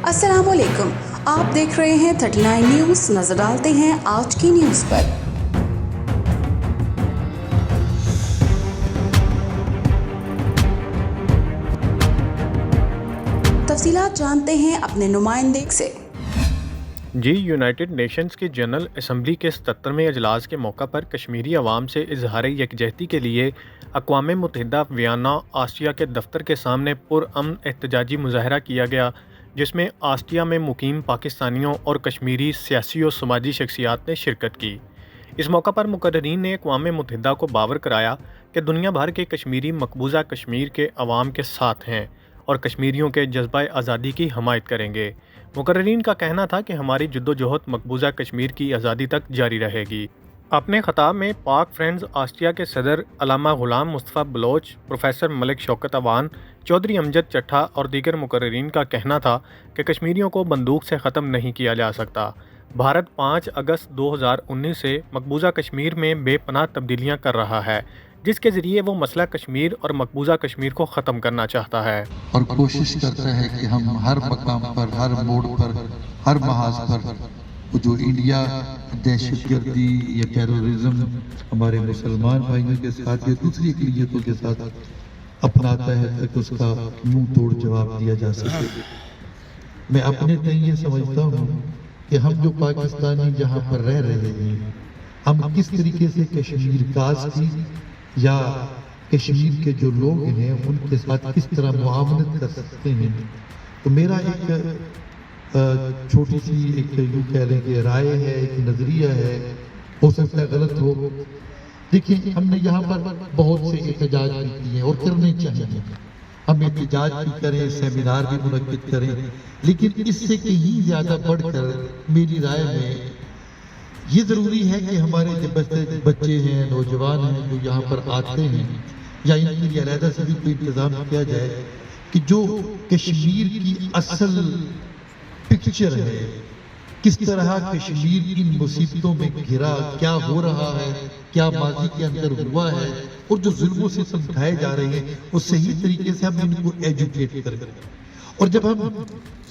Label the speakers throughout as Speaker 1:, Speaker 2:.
Speaker 1: السلام علیکم، آپ دیکھ رہے ہیں 39 نیوز۔ نظر ڈالتے ہیں آج کی نیوز پر۔ تفصیلات جانتے ہیں اپنے نمائندے سے۔
Speaker 2: یونائیٹڈ نیشنز کی جنرل اسمبلی کے 77ویں اجلاس کے موقع پر کشمیری عوام سے اظہار یکجہتی کے لیے اقوام متحدہ ویانا، آسٹریا کے دفتر کے سامنے پرامن احتجاجی مظاہرہ کیا گیا، جس میں آسٹریا میں مقیم پاکستانیوں اور کشمیری سیاسی و سماجی شخصیات نے شرکت کی۔ اس موقع پر مقررین نے اقوام متحدہ کو باور کرایا کہ دنیا بھر کے کشمیری مقبوضہ کشمیر کے عوام کے ساتھ ہیں اور کشمیریوں کے جذبہ آزادی کی حمایت کریں گے۔ مقررین کا کہنا تھا کہ ہماری جدوجہد مقبوضہ کشمیر کی آزادی تک جاری رہے گی۔ اپنے خطاب میں پاک فرینڈز آسٹریا کے صدر علامہ غلام مصطفیٰ بلوچ، پروفیسر ملک شوکت اوان، چودھری امجد چٹھا اور دیگر مقررین کا کہنا تھا کہ کشمیریوں کو بندوق سے ختم نہیں کیا جا سکتا۔ بھارت 5 اگست 2019 سے مقبوضہ کشمیر میں بے پناہ تبدیلیاں کر رہا ہے، جس کے ذریعے وہ مسئلہ کشمیر اور مقبوضہ کشمیر کو ختم کرنا چاہتا ہے
Speaker 3: اور کوشش کرتا ہے کہ ہم ہر مقام پر، ہر موڑ پر، ہر محاذ پر جو انڈیا دہشت گردی یا ٹیرورزم ہمارے مسلمان بھائیوں کے ساتھ یا دوسری اقلیتوں کے ساتھ اپناتا ہے تاکہ اس کا منہ توڑ جواب دیا جا سکے۔ میں اپنے تئیں یہ سمجھتا ہوں کہ ہم جو پاکستانی جہاں پر رہ رہے ہیں، ہم کس طریقے سے کشمیر کاز کی یا کشمیر کے جو لوگ ہیں ان کے ساتھ کس طرح معاملت کر سکتے ہیں۔ تو میرا ایک چھوٹی سی ایک یوں کہہ لیں کہ رائے ہے، ایک نظریہ ہے، ہو سکتا ہے غلط ہو۔ دیکھیں، ہم نے یہاں پر بہت سے احتجاج بھی کیے ہیں اور کرنے چاہیے، ہم احتجاج بھی کریں، سیمینار بھی منعقد کریں، لیکن اس سے کہیں زیادہ بڑھ کر میری رائے میں یہ ضروری ہے کہ ہمارے جو بچے ہیں، نوجوان ہیں جو یہاں پر آتے ہیں، یا ان کے لیے علیحدہ سے بھی کوئی انتظام کیا جائے کہ جو کشمیر کی اصل پکچر ہے، کس طرح کشمیر ان مصیبتوں میں گھرا، کیا ہو رہا ہے، کیا ماضی کے اندر ہوا ہے، اور جو ظلموں سے سمجھائے جا رہے ہیں وہ صحیح طریقے سے ہم ان کو ایجوکیٹ کریں۔ اور جب ہم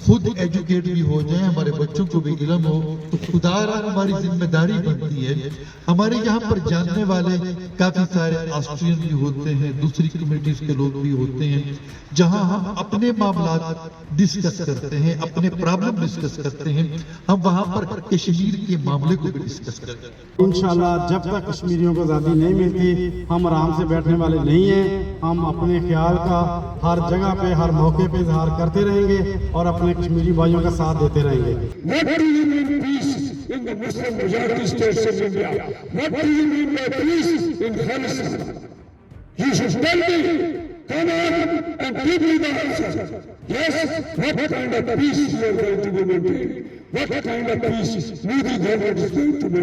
Speaker 3: خود ایجوکیٹ بھی ہو جائیں، ہمارے بچوں کو بھی علم ہو، تو خدا را ہماری ذمہ داری بنتی ہے۔ ہمارے یہاں پر جاننے والے کافی سارے آسٹرین بھی ہوتے ہیں، دوسری کمیونٹیز کے لوگ بھی ہوتے ہیں، جہاں ہم اپنے معاملات ڈسکس کرتے ہیں، اپنے پرابلم ڈسکس کرتے ہیں، ہم وہاں پر کشمیر کے معاملے کو بھی ڈسکس کرتے ہیں۔
Speaker 4: انشاءاللہ جب تک کشمیریوں کو آزادی نہیں ملتی، ہم آرام سے بیٹھنے والے نہیں ہیں۔ ہم اپنے خیال کا ہر جگہ پہ، ہر موقع پہ اظہار کرتے رہیں گے اور اپنے کشمیری بھائیوں کا ساتھ دیتے رہیں گے۔
Speaker 5: What do you mean peace in the Muslim majority states of India? What do you mean by peace in Afghanistan? You should tell me. Come on and give me the answer. Yes, what kind of peace you are going to be maintaining? What kind of peace Modi government is going to be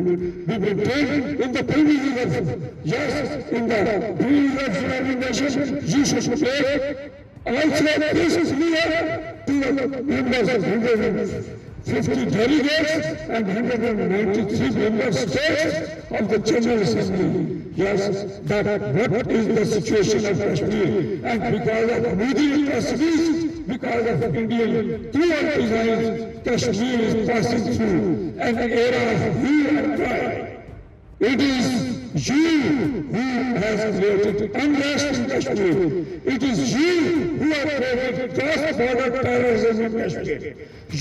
Speaker 5: maintained in the previous years? Yes, in the previous generation, you should make also this is clear to the members of 150 delegates and 193 member states of the General Assembly. Yes, that what is the situation of Kashmir, and because of Modi policies, because of Indian poor designs, Kashmir is passing through an era of hue and cry. It is you who has created unrest in Kashmir. It is you who have created cross-border terrorism in Kashmir.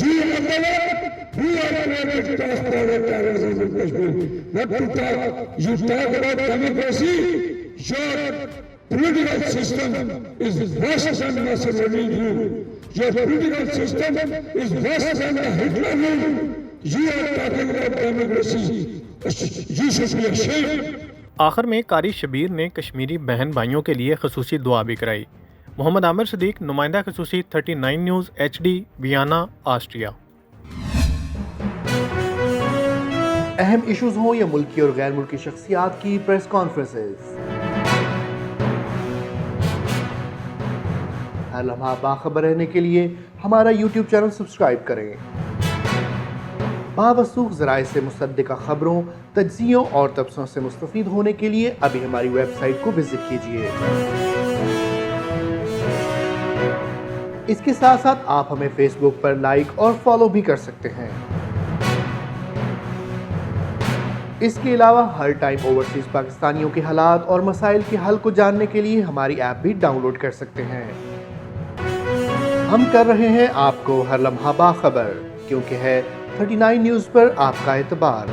Speaker 5: You are the one who have created cross-border terrorism in Kashmir. What to talk? You talk about democracy. Your political system is worse than Mussolini rule. Your political system is worse than the Hitler rule. You are talking about democracy. You should be ashamed.
Speaker 2: آخر میں قاری شبیر نے کشمیری بہن بھائیوں کے لیے خصوصی دعا بھی کرائی۔ محمد عامر صدیق، نمائندہ خصوصی 39 نیوز HD، ویانا، آسٹریا۔
Speaker 6: اہم ایشوز ہوں یا ملکی اور غیر ملکی شخصیات کی پریس کانفرنسز، ہر لمحہ باخبر رہنے کے لیے ہمارا YouTube چینل سبسکرائب کریں۔ باوثوق ذرائع سے مصدقہ خبروں، تجزیوں اور تبصروں سے مستفید ہونے کے لیے ابھی ہماری ویب سائٹ کو وزٹ کیجیے۔ اس کے ساتھ ساتھ آپ ہمیں فیس بک پر لائک اور فالو بھی کر سکتے ہیں۔ اس کے علاوہ ہر ٹائم اوورسیز پاکستانیوں کے حالات اور مسائل کے حل کو جاننے کے لیے ہماری ایپ بھی ڈاؤن لوڈ کر سکتے ہیں۔ ہم کر رہے ہیں آپ کو ہر لمحہ باخبر، کیونکہ ہے 39 نیوز پر آپ کا اعتبار۔